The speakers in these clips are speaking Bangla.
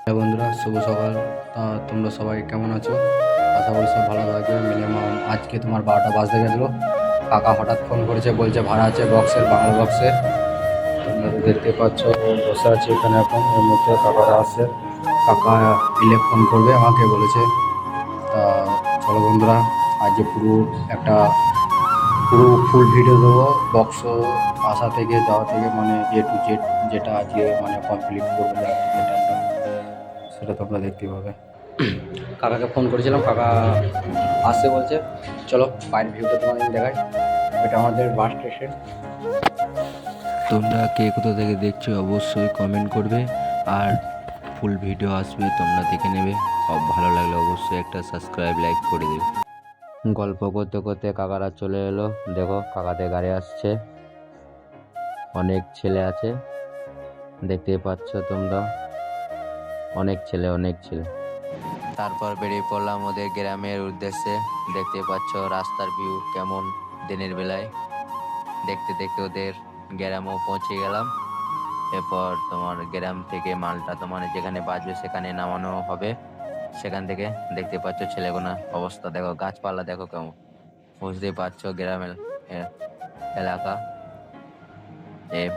হ্যাঁ বন্ধুরা, শুভ সকাল। তোমরা সবাই কেমন আছো? আশা করি সব ভালো থাকবে। মিনিমাম আজকে তোমার 12টা বাজতে গেছিলো। কাকা হঠাৎ ফোন করেছে, বলছে ভাড়া আছে বক্সের, বাংলা বক্সের। তোমরা তো দেখতে পাচ্ছ বসে আছে এখানে। এখন এর মধ্যে কাকারা আসছে, কাকা এলে ফোন করবে আমাকে বলেছে। তা চলো বন্ধুরা, আজ পুরো একটা পুরো ফুল ভিডিও দেবো। বক্স আসা থেকে যাওয়া থেকে মানে A to Z, যেটা আজকে মানে কমপ্লিট করবো, যেটা সেটা তোমরা দেখতে পাবে। কাকাকে ফোন করেছিলাম, কাকা আসছে বলছে। চলো বাইরের ভিউটা তোমাদের দেখাই। এটা আমাদের বাস স্টেশন। তোমরা কে কোথা থেকে দেখছো অবশ্যই কমেন্ট করবে, আর ফুল ভিডিও আসবে তোমরা দেখে নেবে। ভালো লাগলে অবশ্যই একটা সাবস্ক্রাইব লাইক করে দেবে। গল্প করতে করতে কাকারা চলে এলো। দেখো কাকাদের গাড়ি আসছে, অনেক ছেলে আছে, দেখতেই পাচ্ছ তোমরা, অনেক ছেলে। তারপর বেরিয়ে পড়লাম ওদের গ্রামের উদ্দেশ্যে। দেখতে পাচ্ছ রাস্তার ভিউ কেমন দিনের বেলায়। দেখতে দেখতে ওদের গ্রামও পৌঁছে গেলাম। এরপর তোমার গ্রাম থেকে মালটা তোমার যেখানে বাজবে সেখানে নামানো হবে। সেখান থেকে দেখতে পাচ্ছ ছেলেগুনা অবস্থা দেখো, গাছপালা দেখো কেমন, বুঝতেই পারছো গ্রামের এলাকা।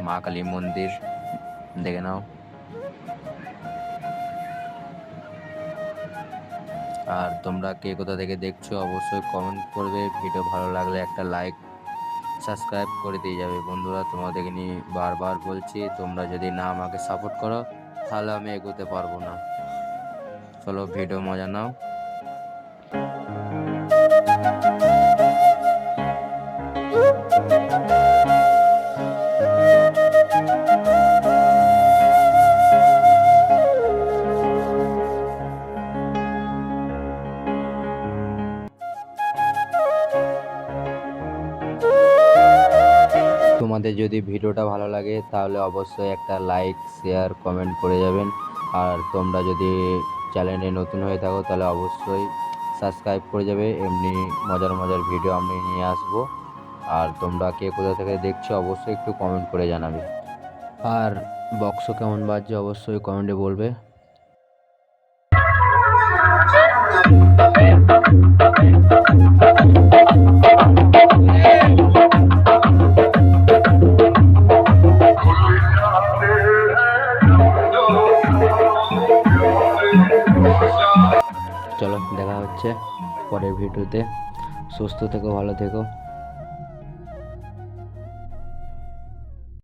মা কালী মন্দির দেখে নাও। আর তোমরা কে কোথা থেকে দেখছো অবশ্যই কমেন্ট করবে। ভিডিও ভালো লাগলে একটা লাইক সাবস্ক্রাইব করে দিয়ে যাবে। বন্ধুরা, তোমাদেরকে নিয়ে বারবার বলছি, তোমরা যদি না আমাকে সাপোর্ট করো তাহলে আমি এগোতে পারবো না। চলো ভিডিও মজা নাও। তোমাদের যদি ভিডিওটা ভালো লাগে তাহলে অবশ্যই একটা লাইক শেয়ার কমেন্ট করে যাবেন। আর তোমরা যদি চ্যানেলে নতুন হয়ে থাকো তাহলে অবশ্যই সাবস্ক্রাইব করে যাবে। এমনি মজার মজার ভিডিও আমি নিয়ে আসবো। আর তোমরা কে কোথা থেকে দেখছো অবশ্যই একটু কমেন্ট করে জানাবে। আর বক্সও কেমন বাজছে অবশ্যই কমেন্টে বলবে। চলো দেখা হচ্ছে পরের ভিডিওতে। সুস্থ থেকো, ভালো থেকো।